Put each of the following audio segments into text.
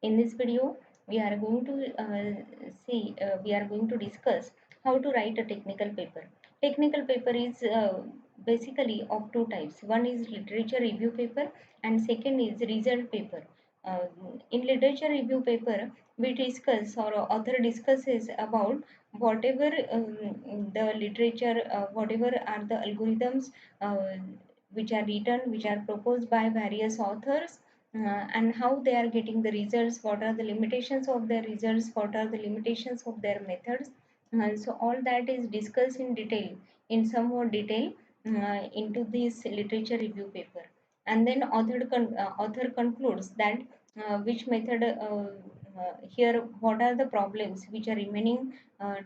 In this video, we are going to we are going to discuss how to write a technical paper. Technical paper is basically of two types. One is literature review paper, and second is result paper. Uh, in literature review paper, we discuss or author discusses about whatever the literature, whatever are the algorithms which are written, which are proposed by various authors, and how they are getting the results, what are the limitations of their results, what are the limitations of their methods. So all that is discussed in detail, in some more detail, into this literature review paper. And then author concludes that which method here, what are the problems which are remaining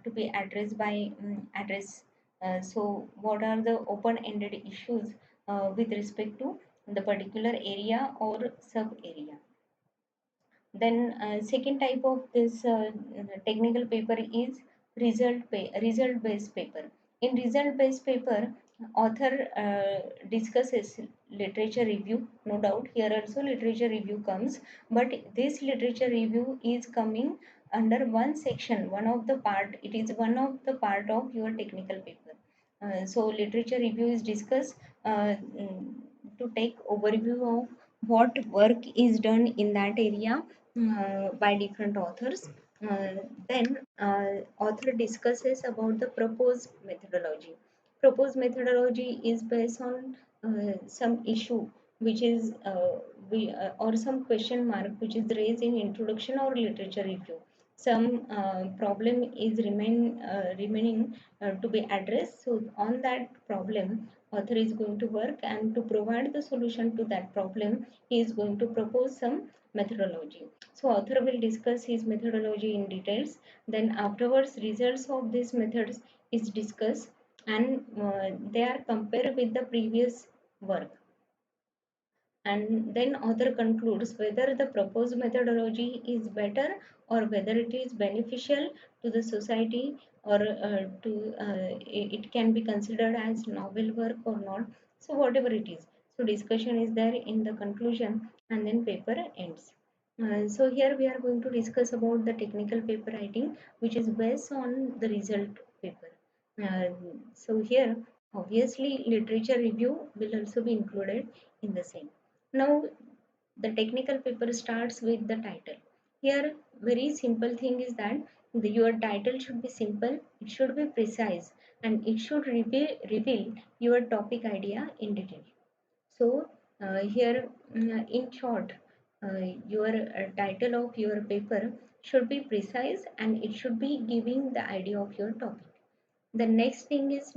to be addressed by address. So what are the open-ended issues with respect to the particular area or sub area. Then second type of this technical paper is result based paper. In result based paper, author discusses literature review. No doubt here also literature review comes, but this literature review is coming under one section, one of the part. It is one of the part of your technical paper. So literature review is discussed to take overview of what work is done in that area by different authors. Then author discusses about the proposed methodology. Proposed methodology is based on some issue which is or some question mark which is raised in introduction or literature review. Some problem is remaining to be addressed. So on that problem, author is going to work, and to provide the solution to that problem, he is going to propose some methodology. So author will discuss his methodology in details. Then afterwards, results of these methods is discussed, and they are compared with the previous work. And then author concludes whether the proposed methodology is better or whether it is beneficial to the society, or it can be considered as novel work or not. So whatever it is, so discussion is there in the conclusion, and then paper ends. So here we are going to discuss about the technical paper writing, which is based on the result paper. uh, so here, obviously, literature review will also be included in the same. Now, the technical paper starts with the title. Here, very simple thing is that your title should be simple, it should be precise, and it should reveal your topic idea in detail. So, here, in short, your title of your paper should be precise, and it should be giving the idea of your topic. The next thing is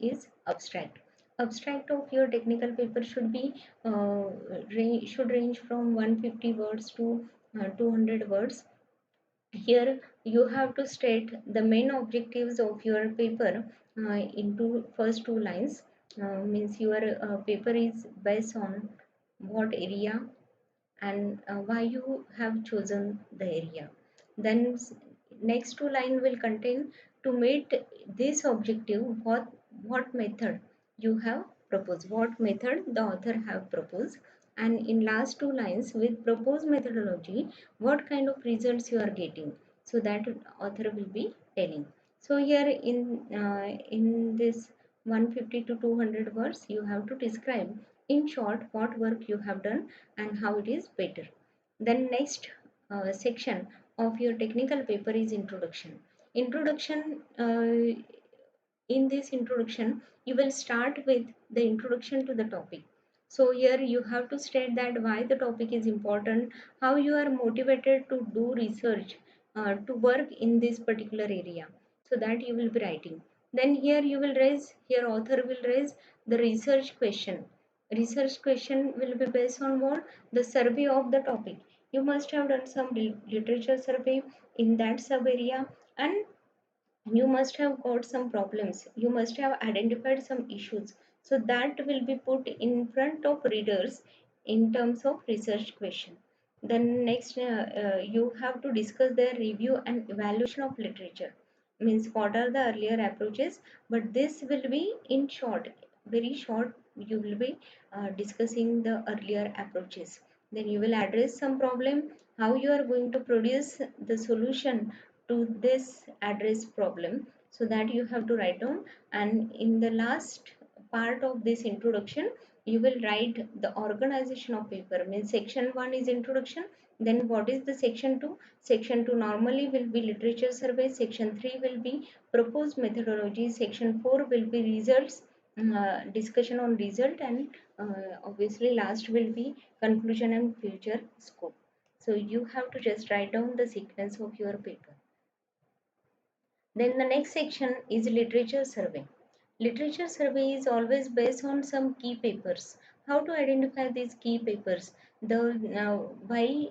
is abstract. Abstract of your technical paper should be should range from 150 words to 200 words. Here you have to state the main objectives of your paper into first two lines. Means your paper is based on what area, and why you have chosen the area. Then next two line will contain to meet this objective, what method you have proposed, what method the author have proposed, and in last two lines with proposed methodology, what kind of results you are getting. So that author will be telling. So here in this 150 to 200 words, you have to describe in short what work you have done and how it is better. Then next section of your technical paper is introduction. Introduction, in this introduction, you will start with the introduction to the topic. So here you have to state that why the topic is important, how you are motivated to do research, to work in this particular area. So that you will be writing. Then here you will raise, here author will raise the research question. Research question will be based on what? The survey of the topic. You must have done some literature survey in that sub area, and you must have got some problems. You must have identified some issues. So that will be put in front of readers in terms of research question. Then next, you have to discuss their review and evaluation of literature. Means what are the earlier approaches, but this will be in short, very short. You will be discussing the earlier approaches. then you will address some problem, how you are going to produce the solution to this address problem, so that you have to write down. And in the last part of this introduction, you will write the organization of paper. Means section 1 is introduction, then what is the section 2? Section 2 normally will be literature survey, section 3 will be proposed methodology, section 4 will be results, discussion on result, and obviously last will be conclusion and future scope. So you have to just write down the sequence of your paper. Then the next section is literature survey. Literature survey is always based on some key papers. How to identify these key papers? Why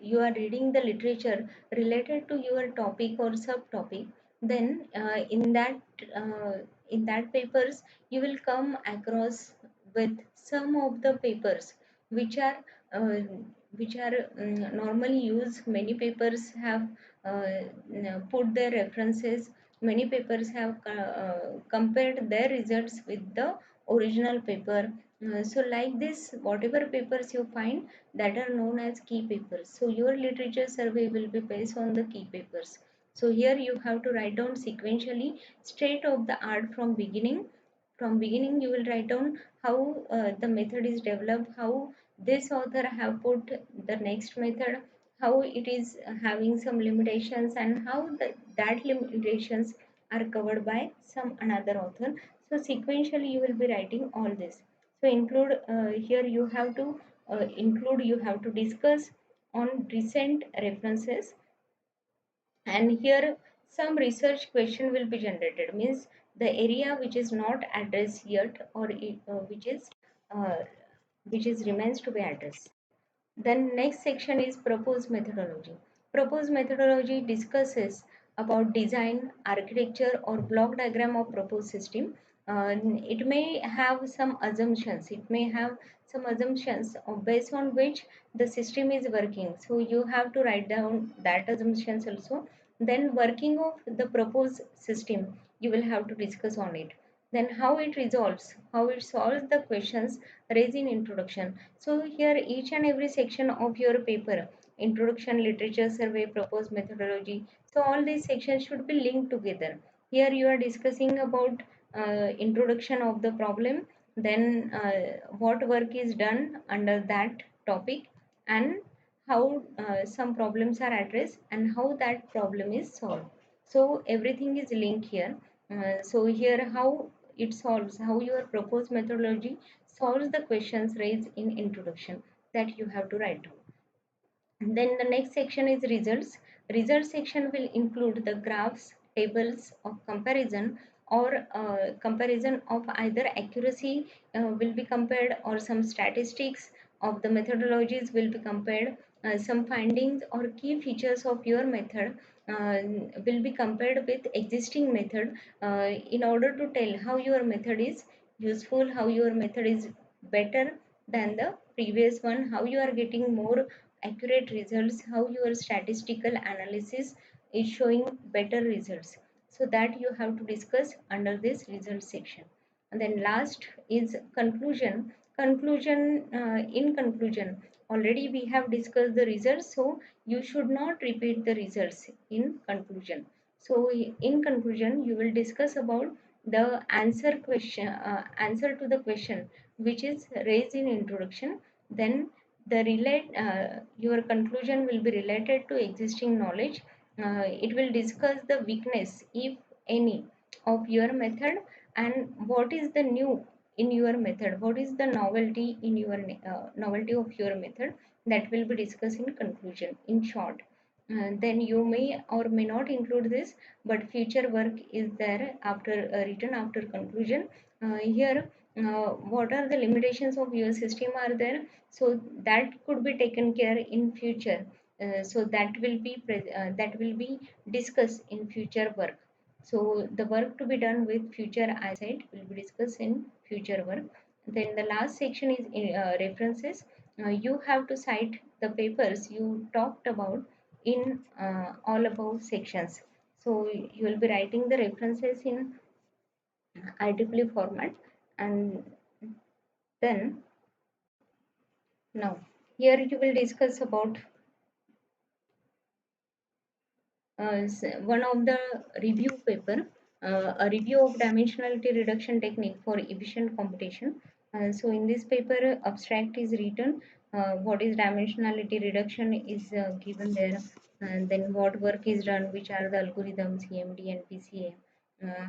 you are reading the literature related to your topic or subtopic, then uh, in that papers you will come across with some of the papers which are uh, normally used. Many papers have put their references. Many papers have compared their results with the original paper. So like this, whatever papers you find, that are known as key papers. So your literature survey will be based on the key papers. So here you have to write down sequentially straight of the art from beginning. From beginning you will write down how the method is developed, how this author have put the next method, how it is having some limitations, and how that limitations are covered by some another author. So sequentially you will be writing all this. So include here you have to include, you have to discuss on recent references, and here some research question will be generated. Means the area which is not addressed yet, or uh, which is remains to be addressed. Then next section is proposed methodology. Proposed methodology discusses about design, architecture, or block diagram of proposed system. It may have some assumptions. It may have some assumptions based on which the system is working. So you have to write down that assumptions also. Then working of the proposed system, you will have to discuss on it. Then how it solves the questions raised in introduction. So here each and every section of your paper, introduction, literature survey, proposed methodology, so all these sections should be linked together. Here you are discussing about introduction of the problem, then what work is done under that topic, and how some problems are addressed and how that problem is solved. So everything is linked here. So here how it solves, how your proposed methodology solves the questions raised in introduction, that you have to write down. Then the next section is results. Result section will include the graphs, tables of comparison, or comparison of either accuracy will be compared, or some statistics of the methodologies will be compared. Some findings or key features of your method will be compared with existing method in order to tell how your method is useful, how your method is better than the previous one, how you are getting more accurate results, how your statistical analysis is showing better results. So that you have to discuss under this result section. And then last is conclusion. In conclusion, already we have discussed the results, so you should not repeat the results in conclusion. So in conclusion, you will discuss about the answer to the question which is raised in introduction. Then your conclusion will be related to existing knowledge. It will discuss the weakness, if any, of your method, and what is the new in your method, what is the novelty in your novelty of your method, that will be discussed in conclusion in short. Then you may or may not include this, but future work is there after written after conclusion. Here what are the limitations of your system are there, so that could be taken care in future. So that will be discussed in future work. So the work to be done with future eyesight will be discussed in future work. Then the last section is references. You have to cite the papers you talked about in all above sections. So you will be writing the references in IEEE format. And then now Here you will discuss about one of the review paper, a review of dimensionality reduction technique for efficient computation. So in this paper, abstract is written. What is dimensionality reduction is given there, and then what work is done, which are the algorithms, EMD and PCA,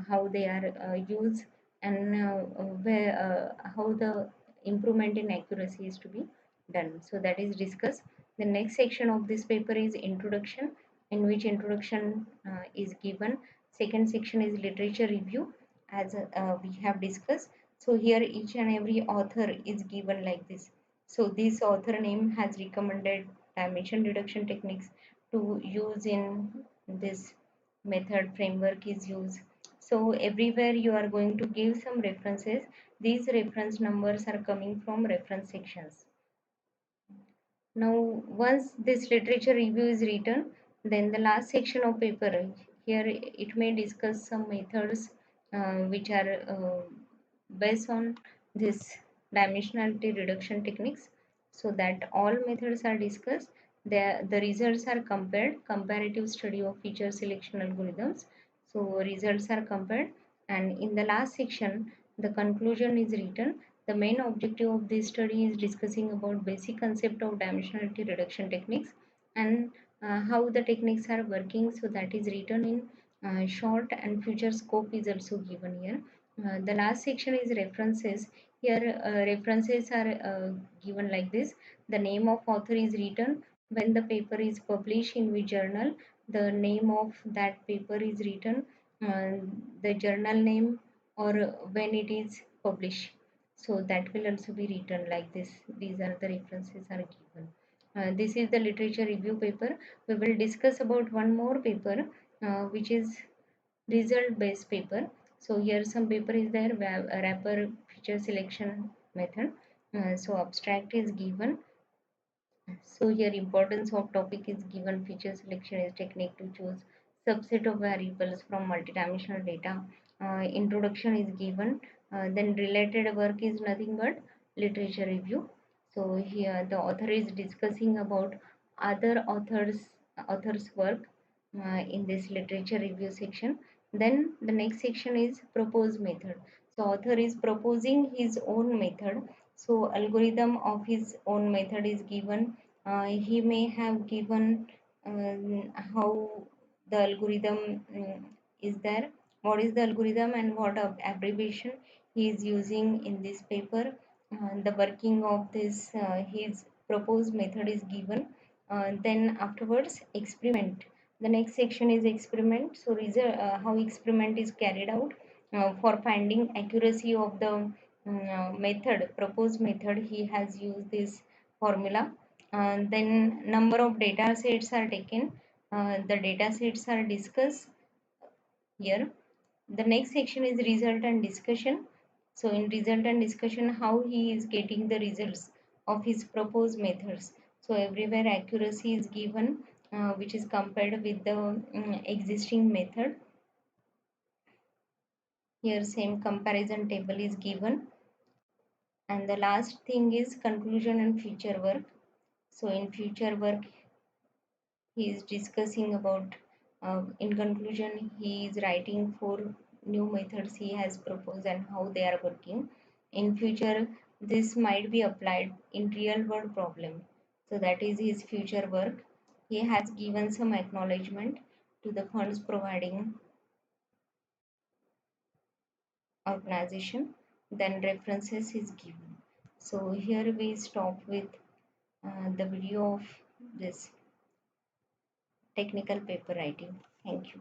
how they are used, and how the improvement in accuracy is to be done. So that is discussed. The next section of this paper is introduction, in which introduction is given. Second section is literature review, as we have discussed. So here each and every author is given like this. So this author name has recommended dimension reduction techniques to use in this method framework is used. So everywhere you are going to give some references. These reference numbers are coming from reference sections. Now, once this literature review is written, then the last section of paper, here it may discuss some methods which are based on this dimensionality reduction techniques, so that all methods are discussed. The results are compared, comparative study of feature selection algorithms. So results are compared, and in the last section, the conclusion is written. The main objective of this study is discussing about basic concept of dimensionality reduction techniques, and how the techniques are working. So that is written in short, and future scope is also given here. The last section is references. Here references are given like this. The name of author is written, when the paper is published in which journal, the name of that paper is written, uh, the journal name, or when it is published. So that will also be written like this. These are the references are given. This is the literature review paper. We will discuss about one more paper, which is result based paper. So here some paper is there, where a wrapper feature selection method. So abstract is given. So here importance of topic is given. Feature selection is technique to choose subset of variables from multidimensional data. Introduction is given. Then related work is nothing but literature review. So here the author is discussing about other authors work in this literature review section. Then the next section is proposed method. So author is proposing his own method. So algorithm of his own method is given. He may have given how the algorithm is there, what is the algorithm and what abbreviation he is using in this paper. The working of this his proposed method is given. Then afterwards experiment. The next section is experiment. So how experiment is carried out for finding accuracy of the method, proposed method. He has used this formula. Then number of data sets are taken. The data sets are discussed here. The next section is result and discussion. So in result and discussion, how he is getting the results of his proposed methods. So everywhere accuracy is given, which is compared with the existing method. Here same comparison table is given. And the last thing is conclusion and future work. So in future work, he is discussing about, in conclusion, he is writing four new methods he has proposed and how they are working. In future, this might be applied in real world problem. So that is his future work. He has given some acknowledgement to the funds providing organization. Then references is given. So here we stop with the video of this technical paper writing. Thank you.